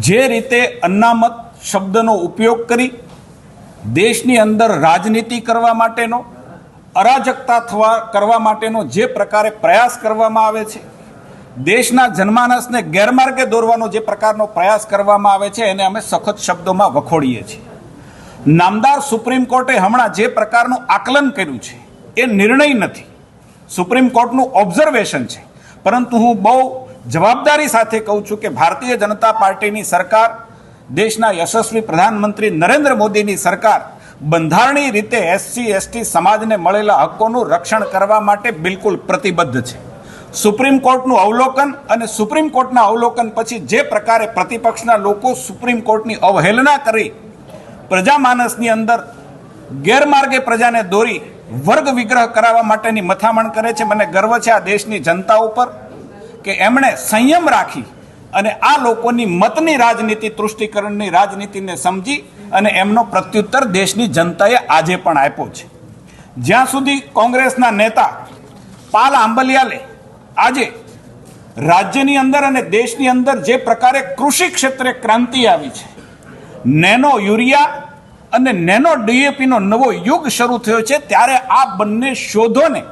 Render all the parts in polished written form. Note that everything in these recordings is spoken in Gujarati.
જે રીતે અનામત શબ્દનો ઉપયોગ કરી દેશની અંદર રાજનીતિ કરવા માટેનો, અરાજકતા કરવા માટેનો જે પ્રકારે પ્રયાસ કરવામાં આવે છે, દેશના જનમાનસને ગેરમાર્ગે દોરવાનો જે પ્રકારનો પ્રયાસ કરવામાં આવે છે, એને અમે સખત શબ્દોમાં વખોડીએ છીએ. નામદાર સુપ્રીમ કોર્ટે હમણાં જે પ્રકારનું આકલન કર્યું છે એ નિર્ણય નથી, સુપ્રીમ કોર્ટનું ઓબ્ઝર્વેશન છે. પરંતુ હું બહુ જવાબદારી સાથે કહું છું કે ભારતીય જનતા પાર્ટીની સરકાર, દેશના યશસ્વી પ્રધાનમંત્રી નરેન્દ્ર મોદીની સરકાર બંધારણીય રીતે એસસી એસટી સમાજને મળેલા હકોનું રક્ષણ કરવા માટે બિલકુલ પ્રતિબદ્ધ છે. સુપ્રીમ કોર્ટનું અવલોકન અને સુપ્રીમ કોર્ટના અવલોકન પછી જે પ્રકારે પ્રતિપક્ષના લોકો સુપ્રીમ કોર્ટની અવહેલના કરી પ્રજામાનસની અંદર ગેરમાર્ગે પ્રજાને દોરી વર્ગ વિગ્રહ કરાવવા માટેની મથામણ કરે છે, મને ગર્વ છે આ દેશની જનતા ઉપર કે એમણે સંયમ રાખી અને આ લોકોની મતની રાજનીતિ, તૃષ્ટિકરણની રાજનીતિને સમજી અને એમનો પ્રત્યુત્તર દેશની જનતાએ આજે પણ આપ્યો છે. જ્યાં સુધી કોંગ્રેસના નેતા પાલ આંબલિયાલે આજે રાજ્યની અંદર અને દેશની અંદર જે પ્રકારે કૃષિ ક્ષેત્રે ક્રાંતિ આવી છે, નેનો યુરિયા અને નેનો ડીએપીનો નવો યુગ શરૂ થયો છે, ત્યારે આ બંને શોધોને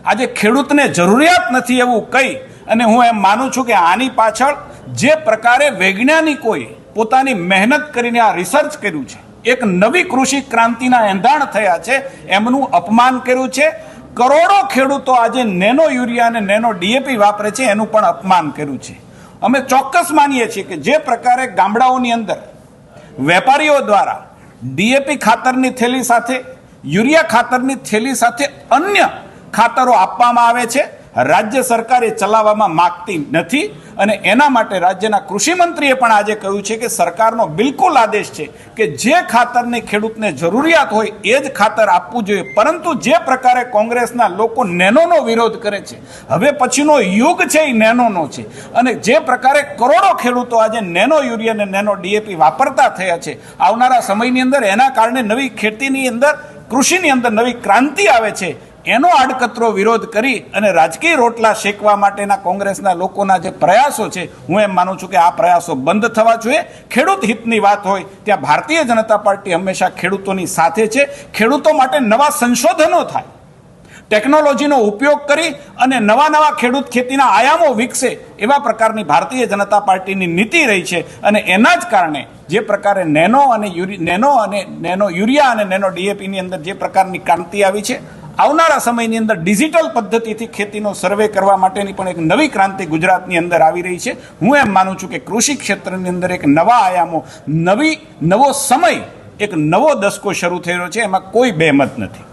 આજે ખેડૂતને જરૂરિયાત નથી એવું કહી અને હું એમ માનું છું કે આની પાછળ જે પ્રકારે વૈજ્ઞાનિકોએ પોતાની મહેનત કરીને આ રિસર્ચ કર્યું છે, એક નવી કૃષિ ક્રાંતિના એંધાણ થયા છે, એમનું અપમાન કર્યું છે. કરોડો ખેડૂતો આજે નેનો યુરિયા અને નેનો ડીએપી વાપરે છે, એનું પણ અપમાન કર્યું છે. અમે ચોક્કસ માનીએ છીએ કે જે પ્રકારે ગામડાઓની અંદર વેપારીઓ દ્વારા ડીએપી ખાતરની થેલી સાથે, યુરિયા ખાતરની થેલી સાથે અન્ય ખાતરો આપવામાં આવે છે, રાજ્ય સરકાર એ ચલાવવામાં માંગતી નથી. અને એના માટે રાજ્યના કૃષિ મંત્રીએ પણ આજે કહ્યું છે કે સરકારનો બિલકુલ આદેશ છે કે જે ખાતરની ખેડૂતને જરૂરિયાત હોય એ જ ખાતર આપવું જોઈએ. પરંતુ જે પ્રકારે કોંગ્રેસના લોકો નેનોનો વિરોધ કરે છે, હવે પછીનો યુગ છે એ નેનોનો છે, અને જે પ્રકારે કરોડો ખેડૂતો આજે નેનો યુરિયા અને નેનો ડીએપી વાપરતા થયા છે, આવનારા સમયની અંદર એના કારણે નવી ખેતીની અંદર, કૃષિની અંદર નવી ક્રાંતિ આવે છે, એનો આડકતરો વિરોધ કરી અને રાજકીય રોટલા શેકવા માટેના કોંગ્રેસના લોકોના જે પ્રયાસો છે, હું એમ માનું છું કે આ પ્રયાસો બંધ થવા જોઈએ. ખેડૂત હિતની વાત હોય ત્યાં ભારતીય જનતા પાર્ટી હંમેશા ખેડૂતોની સાથે છે. ખેડૂતો માટે નવા સંશોધનો થાય, ટેકનોલોજીનો ઉપયોગ કરી અને નવા ખેડૂત ખેતીના આયામો વિકસે, એવા પ્રકારની ભારતીય જનતા પાર્ટીની નીતિ રહી છે. અને એના જ કારણે જે પ્રકારે નેનો યુરિયા અને નેનો ડીએપીની અંદર જે પ્રકારની ક્રાંતિ આવી છે, આવનારા સમયની અંદર ડિજિટલ પદ્ધતિથી ખેતીનો સર્વે કરવા માટેની પણ એક નવી ક્રાંતિ ગુજરાતની અંદર આવી રહી છે. હું એમ માનું છું કે કૃષિ ક્ષેત્રની અંદર એક નવા આયામો, નવો સમય, એક નવો દસકો શરૂ થયો છે, એમાં કોઈ બેમત નથી.